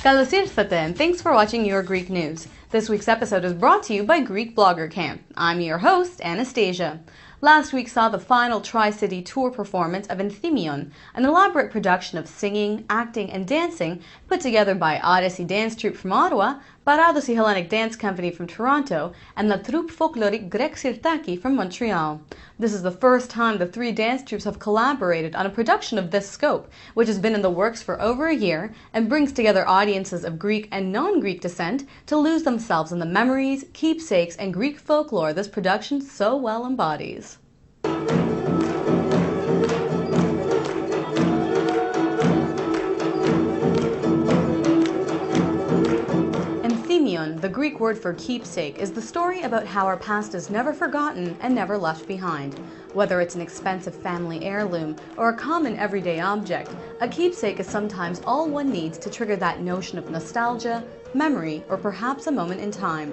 Καλώς ήρθατε, and thanks for watching Your Greek News. This week's episode is brought to you by Greek Blogger Camp. I'm your host, Anastasia. Last week saw the final Tri-City tour performance of Enthymion, an elaborate production of singing, acting, and dancing put together by Odyssey dance troupe from Ottawa, Paradosi Hellenic Dance Company from Toronto, and the Troupe Folklorique Greque Syrtaki from Montreal. This is the first time the three dance troupes have collaborated on a production of this scope, which has been in the works for over a year and brings together audiences of Greek and non-Greek descent to lose themselves in the memories, keepsakes, and Greek folklore this production so well embodies. Enthymion, the Greek word for keepsake, is the story about how our past is never forgotten and never left behind. Whether it's an expensive family heirloom or a common everyday object, a keepsake is sometimes all one needs to trigger that notion of nostalgia, memory, or perhaps a moment in time.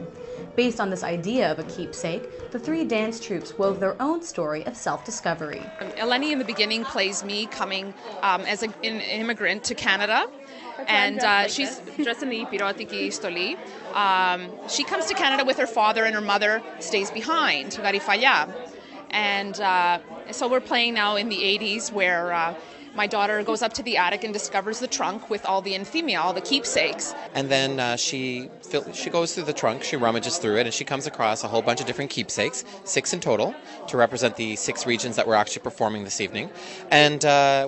Based on this idea of a keepsake, the three dance troupes wove their own story of self-discovery. Eleni in the beginning plays me coming as an immigrant to Canada. And she's dressed in the Paradosi stoli. She comes to Canada with her father, and her mother stays behind, Garifalya. And so we're playing now in the 80s, where my daughter goes up to the attic and discovers the trunk with all the Enthymion, all the keepsakes. And then she goes through the trunk, she rummages through it, and she comes across a whole bunch of different keepsakes, 6 in total, to represent the 6 regions that we're actually performing this evening. And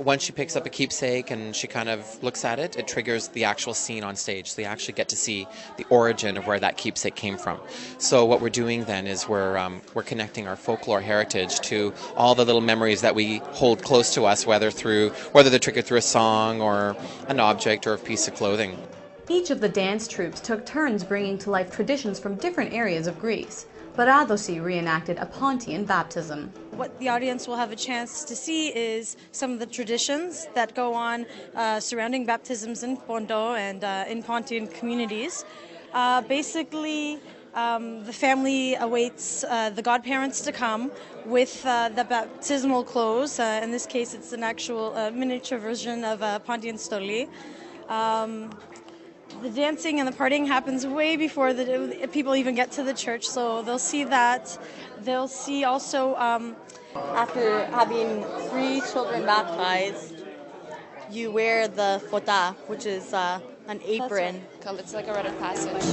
when she picks up a keepsake and she kind of looks at it, it triggers the actual scene on stage. So you actually get to see the origin of where that keepsake came from. So what we're doing then is we're connecting our folklore heritage to all the little memories that we hold close to us, whether they're triggered through a song or an object or a piece of clothing. Each of the dance troupes took turns bringing to life traditions from different areas of Greece. Paradosi reenacted a Pontian baptism. What the audience will have a chance to see is some of the traditions that go on surrounding baptisms in Ponto and in Pontian communities. Basically, the family awaits the godparents to come with the baptismal clothes. In this case, it's an actual miniature version of a Pontian stoli. The dancing and the partying happens way before the people even get to the church, so they'll see that. They'll see also, after having 3 children baptized, you wear the fota, which is an apron. It's like a rite of passage.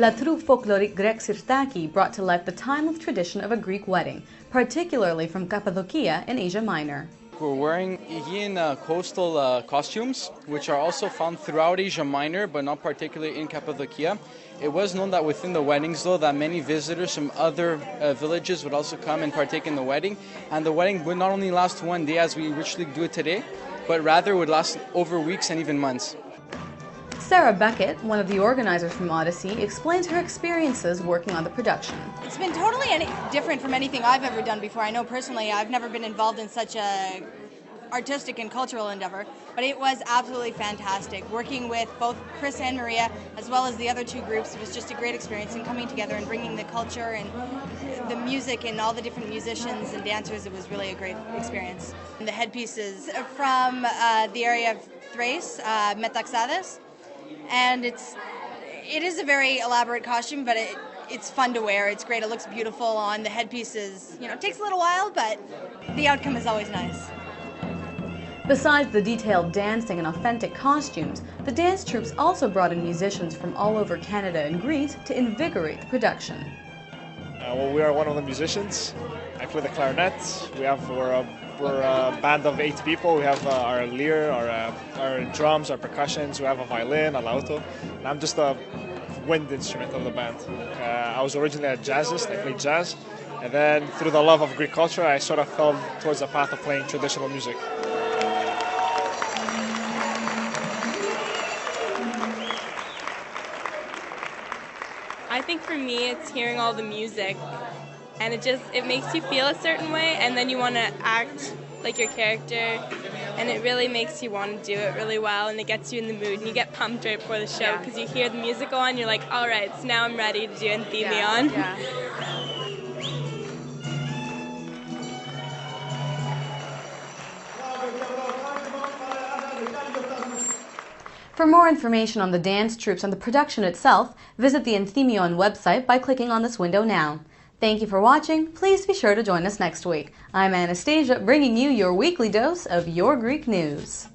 La Troupe Folklorique Greque Syrtaki brought to life the timeless tradition of a Greek wedding, particularly from Cappadocia in Asia Minor. We're wearing Aegean coastal costumes, which are also found throughout Asia Minor, but not particularly in Cappadocia. It was known that within the weddings, though, that many visitors from other villages would also come and partake in the wedding. And the wedding would not only last one day, as we richly do it today, but rather would last over weeks and even months. Sarah Beckett, one of the organizers from Odyssey, explains her experiences working on the production. It's been totally different from anything I've ever done before. I know personally I've never been involved in such a artistic and cultural endeavor, but it was absolutely fantastic. Working with both Chris and Maria, as well as the other 2 groups, it was just a great experience in coming together and bringing the culture and the music and all the different musicians and dancers. It was really a great experience. And the headpieces from the area of Thrace, Metaxades. And it is a very elaborate costume, but it's fun to wear. It's great. It looks beautiful on the headpieces. You know, it takes a little while, but the outcome is always nice. Besides the detailed dancing and authentic costumes, the dance troupes also brought in musicians from all over Canada and Greece to invigorate the production. We are one of the musicians. I play the clarinet. We're a band of 8 people. We have our lyre, our drums, our percussions. We have a violin, a lauto. And I'm just a wind instrument of the band. I was originally a jazzist. I played jazz. And then through the love of Greek culture, I sort of fell towards the path of playing traditional music. I think for me, it's hearing all the music, and it makes you feel a certain way, and then you want to act like your character, and it really makes you want to do it really well, and it gets you in the mood, and you get pumped right before the show because you hear the music go on, you're like, all right, so now I'm ready to do Enthymion. For more information on the dance troupes and the production itself, visit the Enthymion website by clicking on this window now. Thank you for watching. Please be sure to join us next week. I'm Anastasia, bringing you your weekly dose of Your Greek News.